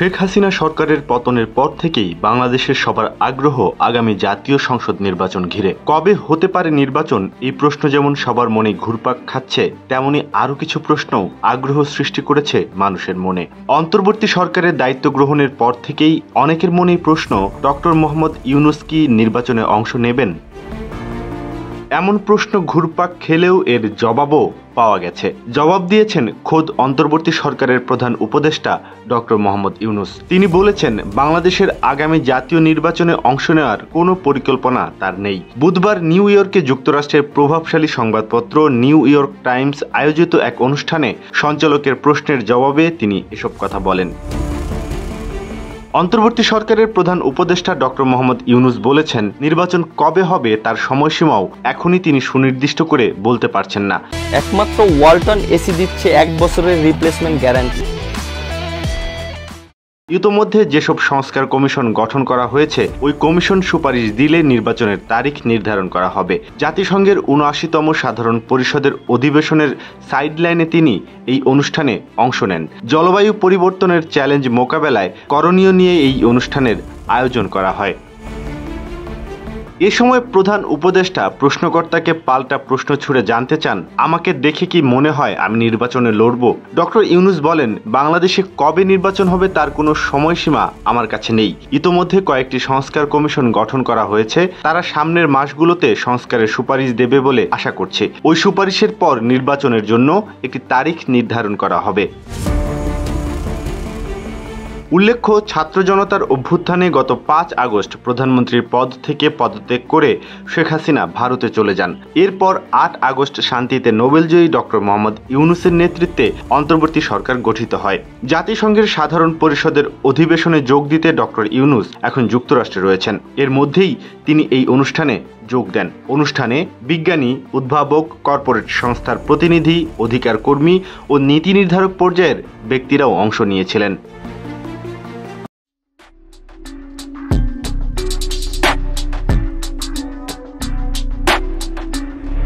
শেখ হাসিনা সরকারের পতনের পর থেকেই বাংলাদেশের সবার আগ্রহ আগামী জাতীয় সংসদ নির্বাচন ঘিরে। কবে হতে পারে নির্বাচন, এই প্রশ্ন যেমন সবার মনে ঘুরপাক খাচ্ছে, তেমনি আরও কিছু প্রশ্নও আগ্রহ সৃষ্টি করেছে মানুষের মনে। অন্তর্বর্তী সরকারের দায়িত্ব গ্রহণের পর থেকেই অনেকের মনেই প্রশ্ন, ডক্টর মোহাম্মদ ইউনূস কি নির্বাচনে অংশ নেবেন? এমন প্রশ্ন ঘুরপাক খেলেও এর জবাবও পাওয়া গেছে। জবাব দিয়েছেন খোদ অন্তর্বর্তী সরকারের প্রধান উপদেষ্টা ডক্টর মোহাম্মদ ইউনূস। তিনি বলেছেন, বাংলাদেশের আগামী জাতীয় নির্বাচনে অংশ নেওয়ার কোনো পরিকল্পনা তার নেই। বুধবার নিউ ইয়র্কে যুক্তরাষ্ট্রের প্রভাবশালী সংবাদপত্র নিউ ইয়র্ক টাইমস আয়োজিত এক অনুষ্ঠানে সঞ্চালকের প্রশ্নের জবাবে তিনি এসব কথা বলেন। অন্তর্বর্তী সরকারের প্রধান উপদেষ্টা ডক্টর মোহাম্মদ ইউনূস বলেছেন, নির্বাচন কবে হবে তার সময়সীমাও এখনই তিনি সুনির্দিষ্ট করে বলতে পারছেন না। একমাত্র ওয়ালটন এসি দিচ্ছে 1 বছরের রিপ্লেসমেন্ট গ্যারান্টি। ইতোমধ্যে যেসব সংস্কার কমিশন গঠন করা হয়েছে, ওই কমিশন সুপারিশ দিলে নির্বাচনের তারিখ নির্ধারণ করা হবে। জাতিসংঘের ৭৯তম সাধারণ পরিষদের অধিবেশনের সাইডলাইনে তিনি এই অনুষ্ঠানে অংশ নেন। জলবায়ু পরিবর্তনের চ্যালেঞ্জ মোকাবেলায় করণীয় নিয়ে এই অনুষ্ঠানের আয়োজন করা হয়। এ সময় প্রধান উপদেষ্টা প্রশ্নকর্তাকে পাল্টা প্রশ্ন ছুড়ে জানতে চান, আমাকে দেখে কি মনে হয় আমি নির্বাচনে লড়ব? ডক্টর ইউনূস বলেন, বাংলাদেশে কবে নির্বাচন হবে তার কোনো সময়সীমা আমার কাছে নেই। ইতোমধ্যে কয়েকটি সংস্কার কমিশন গঠন করা হয়েছে, তারা সামনের মাসগুলোতে সংস্কারের সুপারিশ দেবে বলে আশা করছে। ওই সুপারিশের পর নির্বাচনের জন্য একটি তারিখ নির্ধারণ করা হবে। উল্লেখ্য, ছাত্র জনতার অভ্যুত্থানে গত ৫ আগস্ট প্রধানমন্ত্রীর পদ থেকে পদত্যাগ করে শেখ হাসিনা ভারতে চলে যান। এরপর ৮ আগস্ট শান্তিতে নোবেলজয়ী ডক্টর মোহাম্মদ ইউনূসের নেতৃত্বে অন্তর্বর্তী সরকার গঠিত হয়। জাতিসংঘের সাধারণ পরিষদের অধিবেশনে যোগ দিতে ডক্টর ইউনূস এখন যুক্তরাষ্ট্রে রয়েছেন। এর মধ্যেই তিনি এই অনুষ্ঠানে যোগ দেন। অনুষ্ঠানে বিজ্ঞানী, উদ্ভাবক, কর্পোরেট সংস্থার প্রতিনিধি, অধিকার কর্মী ও নীতি নির্ধারক পর্যায়ের ব্যক্তিরাও অংশ নিয়েছিলেন।